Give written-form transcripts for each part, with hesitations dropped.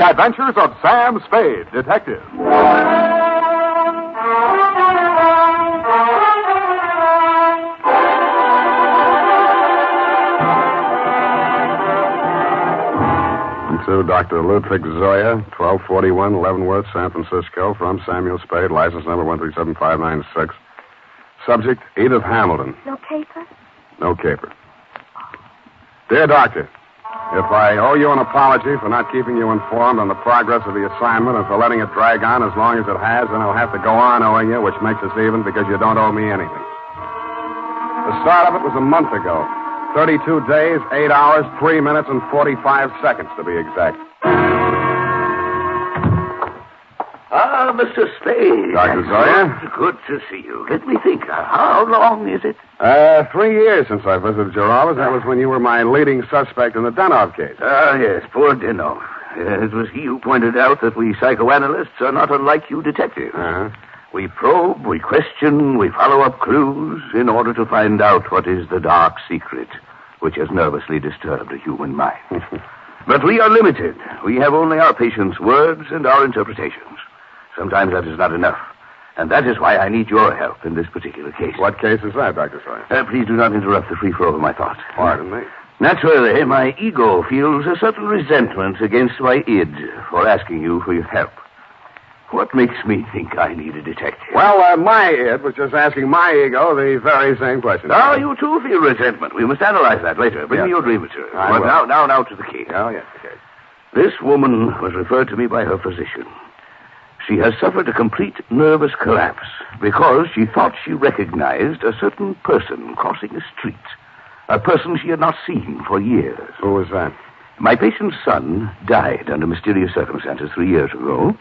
The Adventures of Sam Spade, Detective. To Dr. Ludwig Zoya, 1241 Leavenworth, San Francisco, from Samuel Spade, license number 1375596. Subject, Edith Hamilton. No caper? No caper. Dear Doctor, if I owe you an apology for not keeping you informed on the progress of the assignment and for letting it drag on as long as it has, then I'll have to go on owing you, which makes us even because you don't owe me anything. The start of it was a month ago. 32 days, 8 hours, 3 minutes, and 45 seconds, to be exact. Ah, Mr. Spade. Dr. Zoya? Good to see you. Let me think. How long is it? 3 years since I visited your office. That was when you were my leading suspect in the Denhoff case. Ah, yes, poor Denhoff. It was he who pointed out that we psychoanalysts are not unlike you detectives. Uh-huh. We probe, we question, we follow up clues in order to find out what is the dark secret which has nervously disturbed the human mind. But we are limited. We have only our patients' words and our interpretations. Sometimes that is not enough. And that is why I need your help in this particular case. What case is that, Dr. Zoya? Please do not interrupt the free flow of my thoughts. Pardon me. Naturally, my ego feels a certain resentment against my id for asking you for your help. What makes me think I need a detective? Well, my id was just asking my ego the very same question. Now, you too feel resentment. We must analyze that later. Bring me your dream material. But now to the case. Oh, yes, okay. This woman was referred to me by her physician. She has suffered a complete nervous collapse because she thought she recognized a certain person crossing a street. A person she had not seen for years. Who was that? My patient's son died under mysterious circumstances 3 years ago.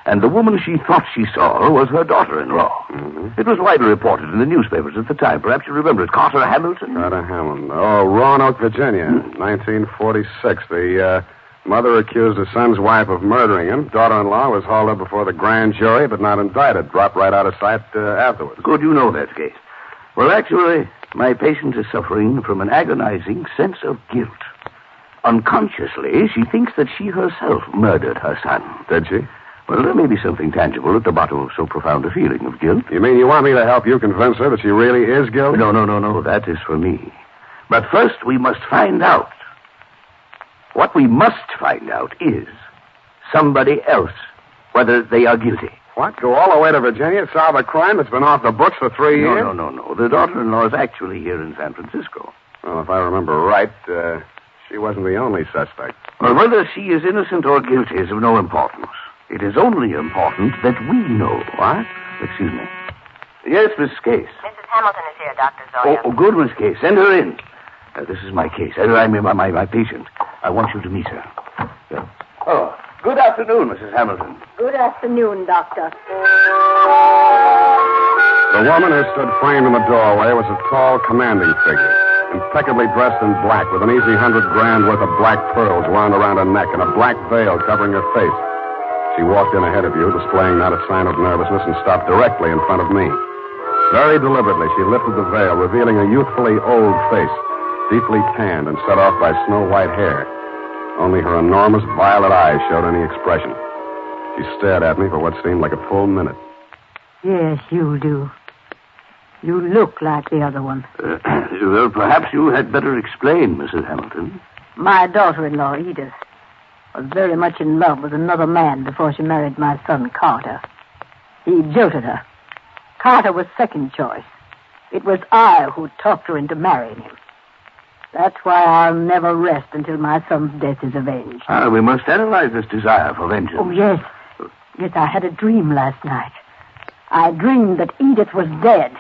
And the woman she thought she saw was her daughter-in-law. Mm-hmm. It was widely reported in the newspapers at the time. Perhaps you remember it. Carter Hamilton? Carter Hamilton. Oh, Roanoke, Virginia, 1946. The mother accused her son's wife of murdering him. Daughter-in-law was hauled up before the grand jury, but not indicted. Dropped right out of sight afterwards. Good, you know that case. Well, actually, my patient is suffering from an agonizing sense of guilt. Unconsciously, she thinks that she herself murdered her son. Did she? Well, there may be something tangible at the bottom of so profound a feeling of guilt. You mean you want me to help you convince her that she really is guilty? No. That is for me. But first, we must find out. What we must find out is somebody else, whether they are guilty. What? Go all the way to Virginia, solve a crime that's been off the books for 3 years? No. The daughter-in-law is actually here in San Francisco. Well, if I remember right, she wasn't the only suspect. Well, whether she is innocent or guilty is of no importance. It is only important that we know. What? Excuse me. Yes, Miss Case. Mrs. Hamilton is here, Dr. Zoya. Oh, good, Miss Case. Send her in. This is my case. I mean, my patient. I want you to meet her. Oh, good afternoon, Mrs. Hamilton. Good afternoon, Doctor. The woman who stood framed in the doorway was a tall, commanding figure, impeccably dressed in black, with an easy $100,000 worth of black pearls wound around her neck and a black veil covering her face. She walked in ahead of you, displaying not a sign of nervousness, and stopped directly in front of me. Very deliberately, she lifted the veil, revealing a youthfully old face, deeply tanned and set off by snow-white hair. Only her enormous violet eyes showed any expression. She stared at me for what seemed like a full minute. Yes, you do. You look like the other one. Well, perhaps you had better explain, Mrs. Hamilton. My daughter-in-law, Edith, was very much in love with another man before she married my son, Carter. He jilted her. Carter was second choice. It was I who talked her into marrying him. That's why I'll never rest until my son's death is avenged. We must analyze this desire for vengeance. Oh, yes. Yes, I had a dream last night. I dreamed that Edith was dead,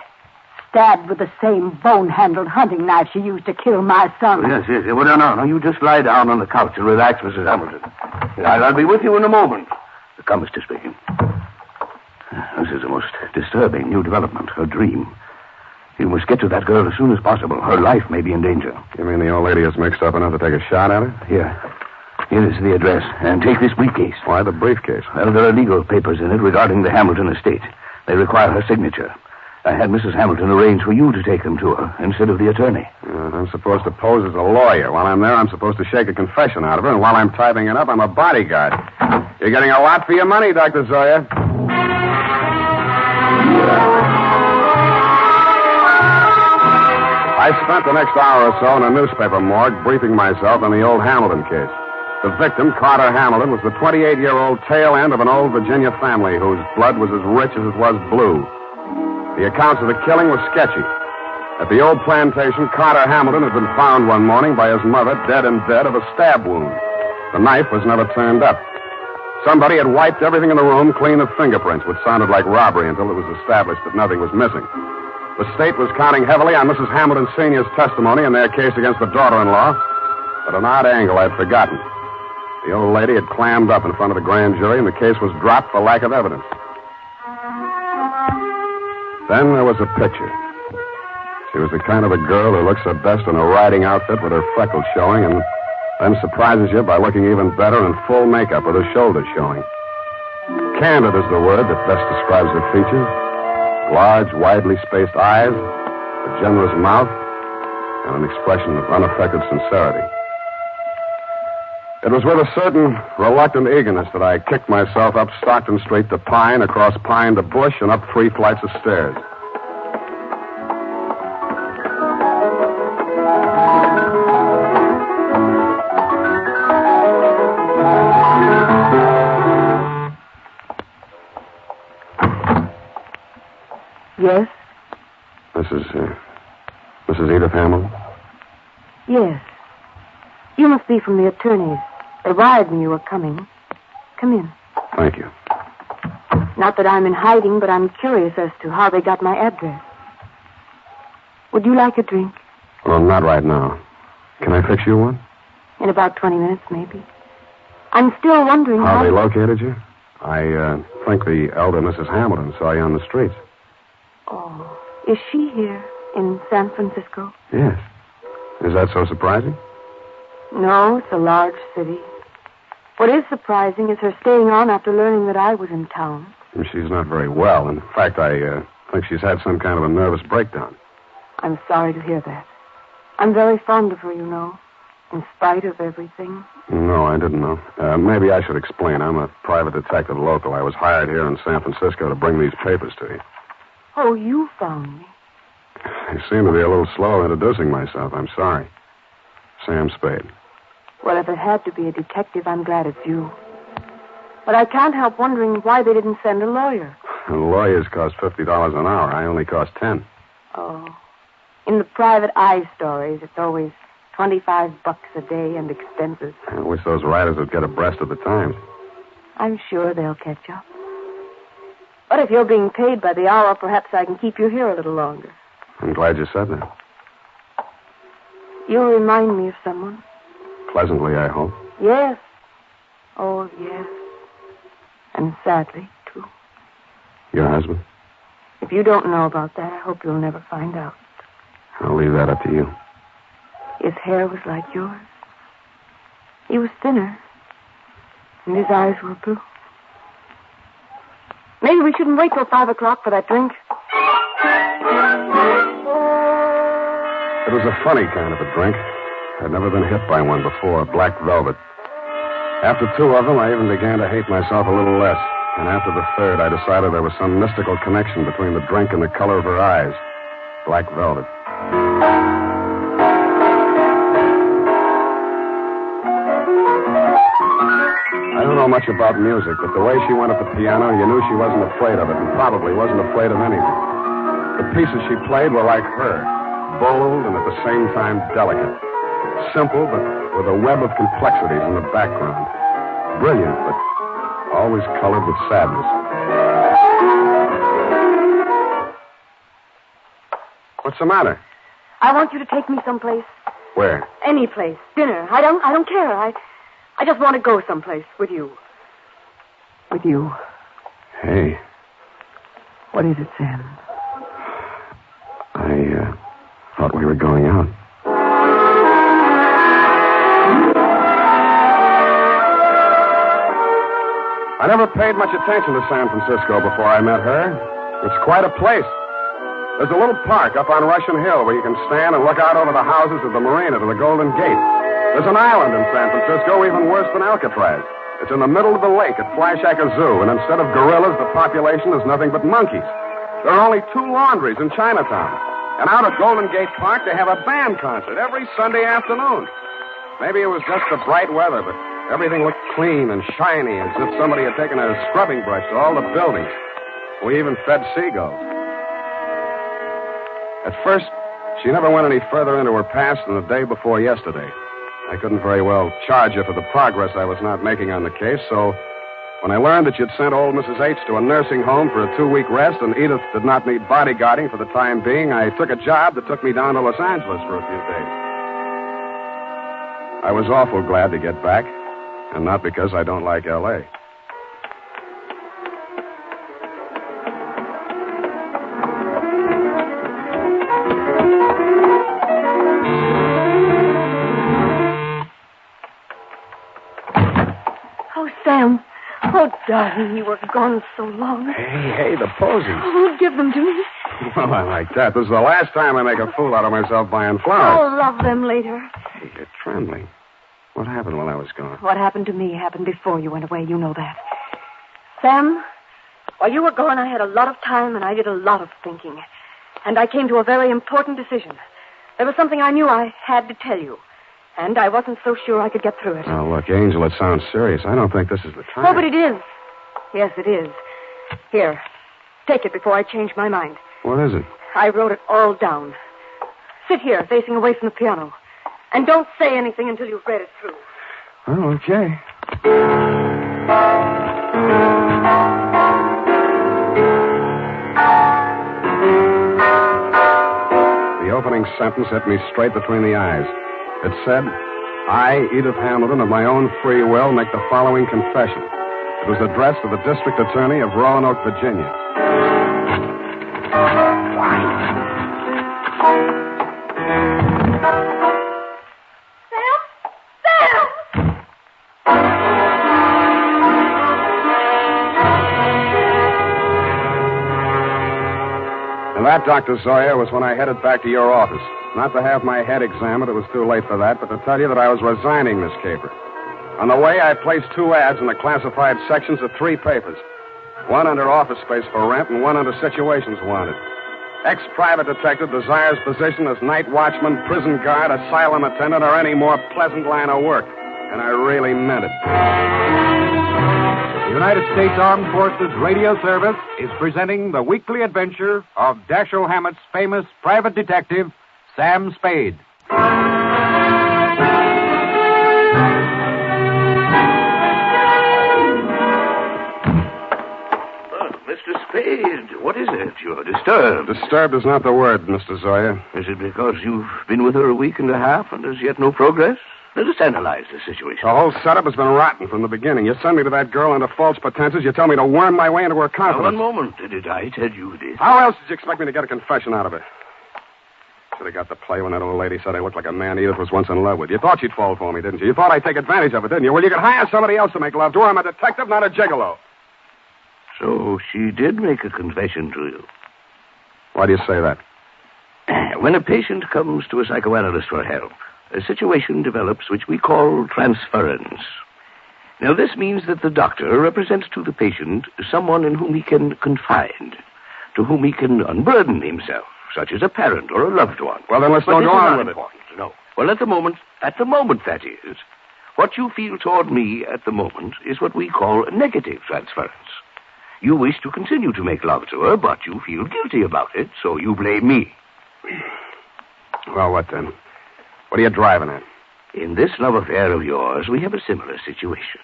stabbed with the same bone-handled hunting knife she used to kill my son. Yes. Well, no. You just lie down on the couch and relax, Mrs. Hamilton. I'll be with you in a moment. Come, Mr. Spade. This is a most disturbing new development, her dream. You must get to that girl as soon as possible. Her life may be in danger. You mean the old lady is mixed up enough to take a shot at her? Here is the address. And take this briefcase. Why the briefcase? Well, there are legal papers in it regarding the Hamilton estate. They require her signature. I had Mrs. Hamilton arrange for you to take them to her instead of the attorney. I'm supposed to pose as a lawyer. While I'm there, I'm supposed to shake a confession out of her, and while I'm typing it up, I'm a bodyguard. You're getting a lot for your money, Dr. Zoya. I spent the next hour or so in a newspaper morgue briefing myself on the old Hamilton case. The victim, Carter Hamilton, was the 28-year-old tail end of an old Virginia family whose blood was as rich as it was blue. The accounts of the killing were sketchy. At the old plantation, Carter Hamilton had been found one morning by his mother, dead in bed of a stab wound. The knife was never turned up. Somebody had wiped everything in the room clean of fingerprints, which sounded like robbery until it was established that nothing was missing. The state was counting heavily on Mrs. Hamilton Sr.'s testimony in their case against the daughter-in-law, but an odd angle I'd forgotten. The old lady had clammed up in front of the grand jury, and the case was dropped for lack of evidence. Then there was a picture. She was the kind of a girl who looks her best in a riding outfit with her freckles showing, and then surprises you by looking even better in full makeup with her shoulders showing. Candid is the word that best describes her features. Large, widely spaced eyes, a generous mouth, and an expression of unaffected sincerity. It was with a certain reluctant eagerness that I kicked myself up Stockton Street to Pine, across Pine to Bush, and up 3 flights of stairs. Yes? Mrs. Edith Hamilton? Yes. You must be from the attorneys. They wired me you were coming. Come in. Thank you. Not that I'm in hiding, but I'm curious as to how they got my address. Would you like a drink? Well, not right now. Can I fix you one? In about 20 minutes, maybe. I'm still wondering how they located you? I think the elder Mrs. Hamilton saw you on the streets. Oh, is she here in San Francisco? Yes. Is that so surprising? No, it's a large city. What is surprising is her staying on after learning that I was in town. She's not very well. In fact, I think she's had some kind of a nervous breakdown. I'm sorry to hear that. I'm very fond of her, you know, in spite of everything. No, I didn't know. Maybe I should explain. I'm a private detective local. I was hired here in San Francisco to bring these papers to you. Oh, you found me. I seem to be a little slow introducing myself. I'm sorry. Sam Spade. Well, if it had to be a detective, I'm glad it's you. But I can't help wondering why they didn't send a lawyer. Lawyers cost $50 an hour. I only cost 10. Oh. In the private eye stories, it's always $25 a day and expenses. I wish those writers would get abreast of the times. I'm sure they'll catch up. But if you're being paid by the hour, perhaps I can keep you here a little longer. I'm glad you said that. You remind me of someone. Pleasantly, I hope. Yes. Oh, yes. And sadly, too. Your husband? If you don't know about that, I hope you'll never find out. I'll leave that up to you. His hair was like yours. He was thinner. And his eyes were blue. Maybe we shouldn't wait till 5 o'clock for that drink. It was a funny kind of a drink. I'd never been hit by one before, black velvet. After 2 of them, I even began to hate myself a little less. And after the third, I decided there was some mystical connection between the drink and the color of her eyes. Black velvet. I don't know much about music, but the way she went at the piano, you knew she wasn't afraid of it, and probably wasn't afraid of anything. The pieces she played were like her, bold and at the same time delicate. Simple, but with a web of complexities in the background. Brilliant, but always colored with sadness. What's the matter? I want you to take me someplace. Where? Any place. Dinner. I don't care. I just want to go someplace with you. With you. Hey. What is it, Sam? I thought we were going out. I never paid much attention to San Francisco before I met her. It's quite a place. There's a little park up on Russian Hill where you can stand and look out over the houses of the marina to the Golden Gate. There's an island in San Francisco even worse than Alcatraz. It's in the middle of the lake at Flashacre Zoo, and instead of gorillas, the population is nothing but monkeys. There are only 2 laundries in Chinatown. And out at Golden Gate Park, they have a band concert every Sunday afternoon. Maybe it was just the bright weather, but everything looked clean and shiny, as if somebody had taken a scrubbing brush to all the buildings. We even fed seagulls. At first, she never went any further into her past than the day before yesterday. I couldn't very well charge her for the progress I was not making on the case, so when I learned that you'd sent old Mrs. H to a nursing home for a 2-week rest and Edith did not need bodyguarding for the time being, I took a job that took me down to Los Angeles for a few days. I was awful glad to get back, and not because I don't like L.A. Sam. Oh, darling, you were gone so long. Hey, the posies. Oh, give them to me. Well, I like that. This is the last time I make a fool out of myself buying flowers. I'll love them later. Hey, you're trembling. What happened while I was gone? What happened to me happened before you went away. You know that. Sam, while you were gone, I had a lot of time and I did a lot of thinking. And I came to a very important decision. There was something I knew I had to tell you. And I wasn't so sure I could get through it. Oh, look, Angel, it sounds serious. I don't think this is the time. Oh, but it is. Yes, it is. Here, take it before I change my mind. What is it? I wrote it all down. Sit here, facing away from the piano. And don't say anything until you've read it through. Oh, okay. The opening sentence hit me straight between the eyes. It said, I, Edith Hamilton, of my own free will, make the following confession. It was addressed to the District Attorney of Roanoke, Virginia. And that, Dr. Zoya, was when I headed back to your office. Not to have my head examined, it was too late for that, but to tell you that I was resigning, Miss Caper. On the way, I placed 2 ads in the classified sections of 3 papers. One under office space for rent and one under situations wanted. Ex-private detective desires position as night watchman, prison guard, asylum attendant, or any more pleasant line of work. And I really meant it. The United States Armed Forces Radio Service is presenting the weekly adventure of Dashiell Hammett's famous private detective, Sam Spade. Mr. Spade, what is it? You're disturbed. Disturbed is not the word, Mr. Zoya. Is it because you've been with her a week and a half and there's yet no progress? Let us analyze the situation. The whole setup has been rotten from the beginning. You send me to that girl under false pretenses. You tell me to worm my way into her confidence. Now, one moment. Did I tell you this? How else did you expect me to get a confession out of her? Should have got the play when that old lady said I looked like a man Edith was once in love with. You thought she'd fall for me, didn't you? You thought I'd take advantage of it, didn't you? Well, you could hire somebody else to make love to her. I'm a detective, not a gigolo. So she did make a confession to you. Why do you say that? When a patient comes to a psychoanalyst for help, a situation develops which we call transference. Now, this means that the doctor represents to the patient someone in whom he can confide, to whom he can unburden himself, such as a parent or a loved one. Well, then let's don't go on with it. No. Well, at the moment, that is, what you feel toward me at the moment is what we call negative transference. You wish to continue to make love to her, but you feel guilty about it, so you blame me. Well, what then? What are you driving at? In this love affair of yours, we have a similar situation.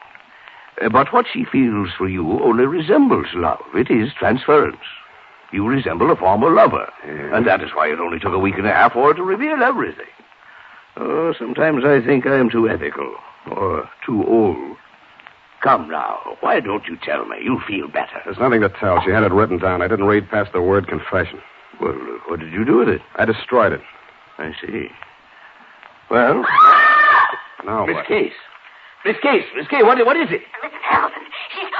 But what she feels for you only resembles love. It is transference. You resemble a former lover. Yeah. And that is why it only took a week and a half for her to reveal everything. Oh, sometimes I think I am too ethical. Or too old. Come now, why don't you tell me? You'll feel better. There's nothing to tell. She had it written down. I didn't read past the word confession. Well, what did you do with it? I destroyed it. I see. Well, now Miss what? Case, what is it? Mrs. Hamilton, she's...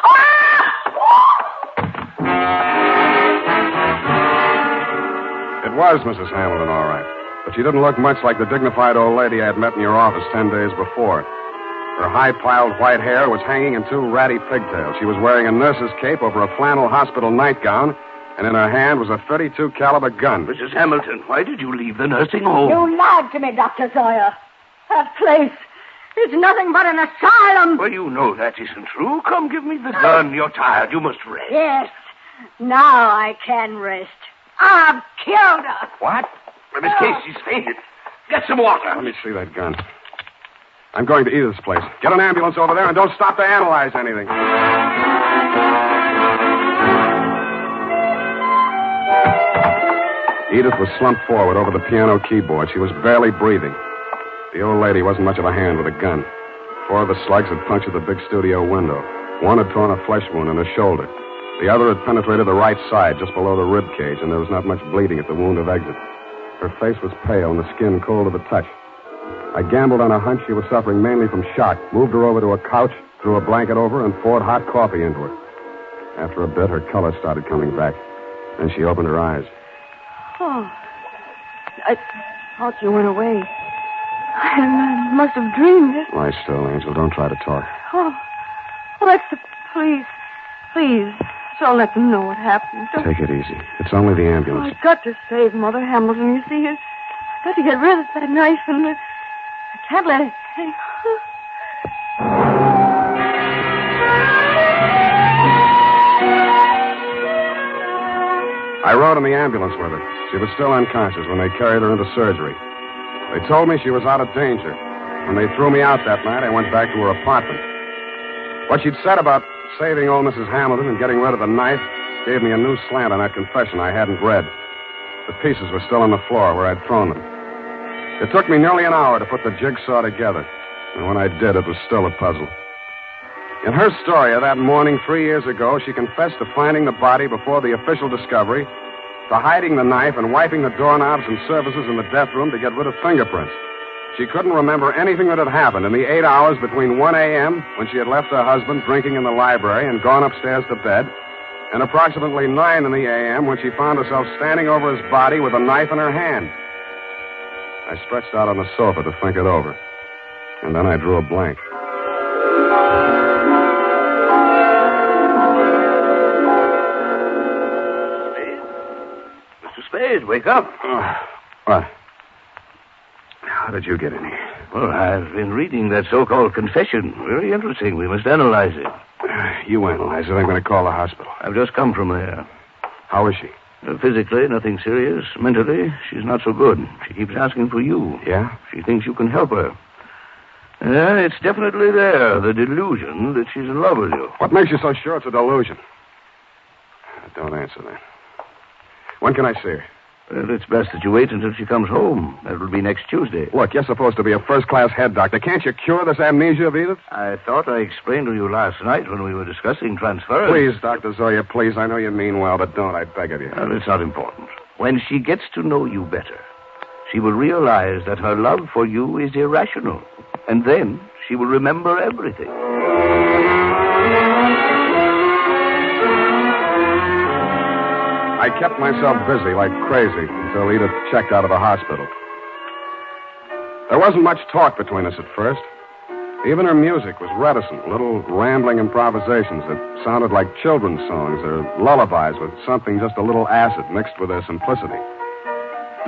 was Mrs. Hamilton, all right. But she didn't look much like the dignified old lady I had met in your office 10 days before. Her high-piled white hair was hanging in 2 ratty pigtails. She was wearing a nurse's cape over a flannel hospital nightgown, and in her hand was a .32 caliber gun. Mrs. Hamilton, why did you leave the nursing home? You lied to me, Dr. Sawyer. That place is nothing but an asylum. Well, you know that isn't true. Come, give me the gun. You're tired. You must rest. Yes. Now I can rest. I've killed her. What? Well, Miss Casey's fainted. Get some water. Let me see that gun. I'm going to Edith's place. Get an ambulance over there and don't stop to analyze anything. Edith was slumped forward over the piano keyboard. She was barely breathing. The old lady wasn't much of a hand with a gun. 4 of the slugs had punctured the big studio window. 1 had torn a flesh wound in her shoulder. The other had penetrated the right side, just below the rib cage, and there was not much bleeding at the wound of exit. Her face was pale and the skin cold to the touch. I gambled on a hunch she was suffering mainly from shock, moved her over to a couch, threw a blanket over her, and poured hot coffee into her. After a bit, her color started coming back. Then she opened her eyes. Oh, I thought you went away. I must have dreamed it. Lie still, Angel. Don't try to talk. Oh, that's the police. Please, don't let them know what happened. Don't... Take it easy. It's only the ambulance. I've got to save Mother Hamilton. You see, I've got to get rid of that knife, and I can't let it hang. I rode in the ambulance with her. She was still unconscious when they carried her into surgery. They told me she was out of danger. When they threw me out that night, I went back to her apartment. What she'd said about saving old Mrs. Hamilton and getting rid of the knife gave me a new slant on that confession I hadn't read. The pieces were still on the floor where I'd thrown them. It took me nearly an hour to put the jigsaw together, and when I did, it was still a puzzle. In her story of that morning 3 years ago, she confessed to finding the body before the official discovery, to hiding the knife and wiping the doorknobs and surfaces in the death room to get rid of fingerprints. She couldn't remember anything that had happened in the 8 hours between 1 a.m., when she had left her husband drinking in the library and gone upstairs to bed, and approximately 9 in the a.m., when she found herself standing over his body with a knife in her hand. I stretched out on the sofa to think it over, and then I drew a blank. Mr. Spade, wake up. What? How did you get in here? Well, I've been reading that so-called confession. Very interesting. We must analyze it. You analyze it. I'm going to call the hospital. I've just come from there. How is she? Physically, nothing serious. Mentally, she's not so good. She keeps asking for you. Yeah? She thinks you can help her. Yeah, it's definitely there, the delusion that she's in love with you. What makes you so sure it's a delusion? Don't answer that. When can I see her? Well, it's best that you wait until she comes home. That will be next Tuesday. Look, you're supposed to be a first-class head doctor. Can't you cure this amnesia of Edith? I thought I explained to you last night when we were discussing transference. Please, Dr. Zoya, please. I know you mean well, but don't. I beg of you. Well, it's not important. When she gets to know you better, she will realize that her love for you is irrational. And then she will remember everything. I kept myself busy like crazy until Edith checked out of the hospital. There wasn't much talk between us at first. Even her music was reticent, little rambling improvisations that sounded like children's songs or lullabies with something just a little acid mixed with their simplicity.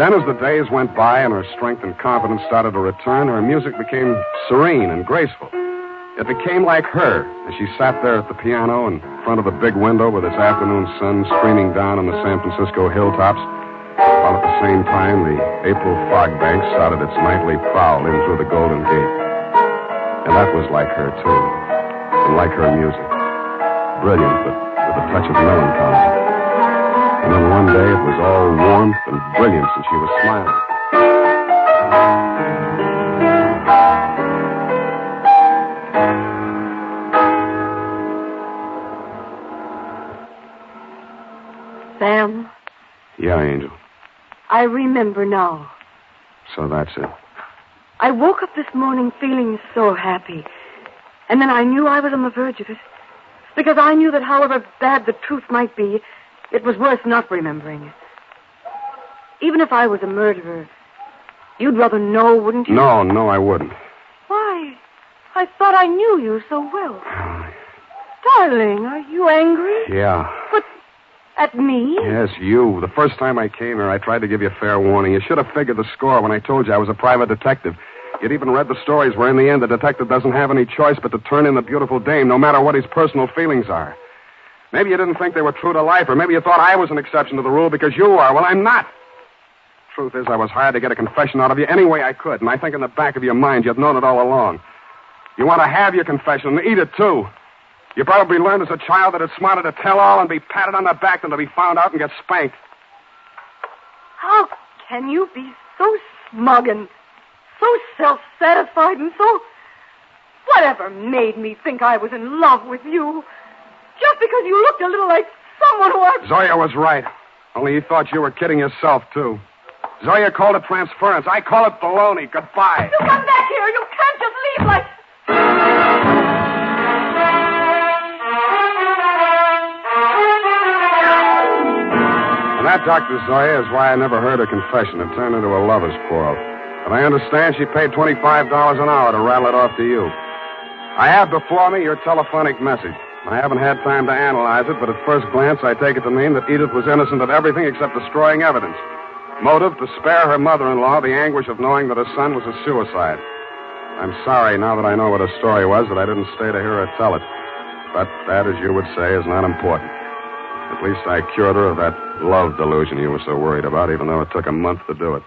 Then as the days went by and her strength and confidence started to return, her music became serene and graceful. It became like her as she sat there at the piano in front of the big window with its afternoon sun streaming down on the San Francisco hilltops, while at the same time the April fog bank started its nightly prowl in through the Golden Gate. And that was like her, too, and like her music. Brilliant, but with a touch of melancholy. And then one day it was all warmth and brilliance, and she was smiling. Sam? Yeah, Angel. I remember now. So that's it. I woke up this morning feeling so happy. And then I knew I was on the verge of it. Because I knew that however bad the truth might be, it was worth not remembering. Even if I was a murderer, you'd rather know, wouldn't you? No, I wouldn't. Why? I thought I knew you so well. Darling, are you angry? Yeah. But at me? Yes, you. The first time I came here, I tried to give you fair warning. You should have figured the score when I told you I was a private detective. You'd even read the stories where in the end the detective doesn't have any choice but to turn in the beautiful dame, no matter what his personal feelings are. Maybe you didn't think they were true to life, or maybe you thought I was an exception to the rule because you are. Well, I'm not. Truth is, I was hired to get a confession out of you any way I could, and I think in the back of your mind you'd known it all along. You want to have your confession and eat it, too. You probably learned as a child that it's smarter to tell all and be patted on the back than to be found out and get spanked. How can you be so smug and so self-satisfied and so... Whatever made me think I was in love with you? Just because you looked a little like someone who I... Zoya was right. Only you thought you were kidding yourself, too. Zoya called it transference. I call it baloney. Goodbye. You come back here. You can't just leave like... And that, Dr. Zoya, is why I never heard her confession. It turned into a lover's quarrel. But I understand she paid $25 an hour to rattle it off to you. I have before me your telephonic message. I haven't had time to analyze it, but at first glance I take it to mean that Edith was innocent of everything except destroying evidence. Motive, to spare her mother-in-law the anguish of knowing that her son was a suicide. I'm sorry, now that I know what her story was, that I didn't stay to hear her tell it. But that, as you would say, is not important. At least I cured her of that love delusion you were so worried about, even though it took a month to do it.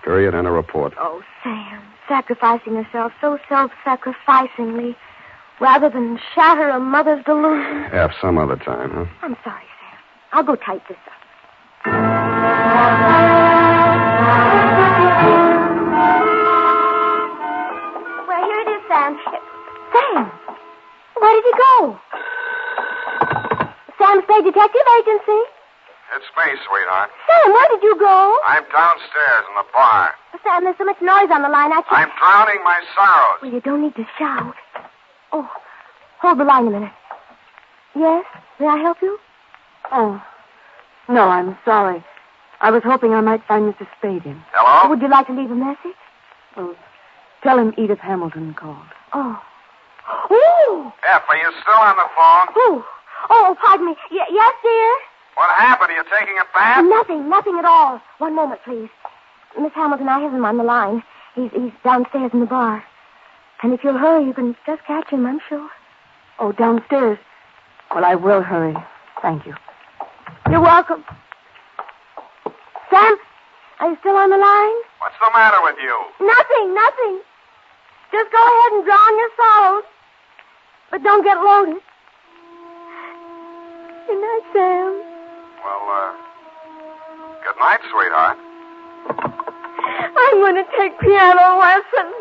Period, and a report. Oh, Sam, sacrificing herself so self-sacrificingly, rather than shatter a mother's delusion. Yeah, some other time, huh? I'm sorry, Sam. I'll go type this up. Well, here it is, Sam. Sam, where did he go? Sam Spade Detective Agency. It's me, sweetheart. Sam, where did you go? I'm downstairs in the bar. Sam, there's so much noise on the line, I can't... I'm drowning my sorrows. Well, you don't need to shout. Oh, hold the line a minute. Yes? May I help you? Oh, no, I'm sorry. I was hoping I might find Mr. Spade in. Hello? Would you like to leave a message? Oh, tell him Edith Hamilton called. Oh. Ooh! F, are you still on the phone? Ooh. Oh, pardon me. Yes, dear? What happened? Are you taking a bath? Nothing at all. One moment, please. Miss Hamilton, I have him on the line. He's downstairs in the bar. And if you'll hurry, you can just catch him, I'm sure. Oh, downstairs. Well, I will hurry. Thank you. You're welcome. Sam, are you still on the line? What's the matter with you? Nothing. Just go ahead and drown your sorrows. But don't get loaded. Good night, Sam. Well, good night, sweetheart. I'm going to take piano lessons.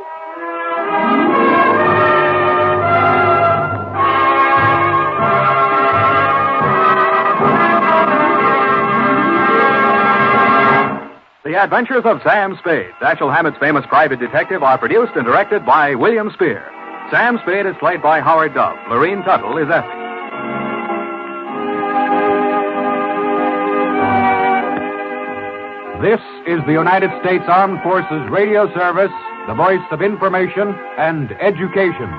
The Adventures of Sam Spade, Dashiell Hammett's famous private detective, are produced and directed by William Spear. Sam Spade is played by Howard Duff. Lorene Tuttle is Effie. This is the United States Armed Forces Radio Service, the voice of information and education.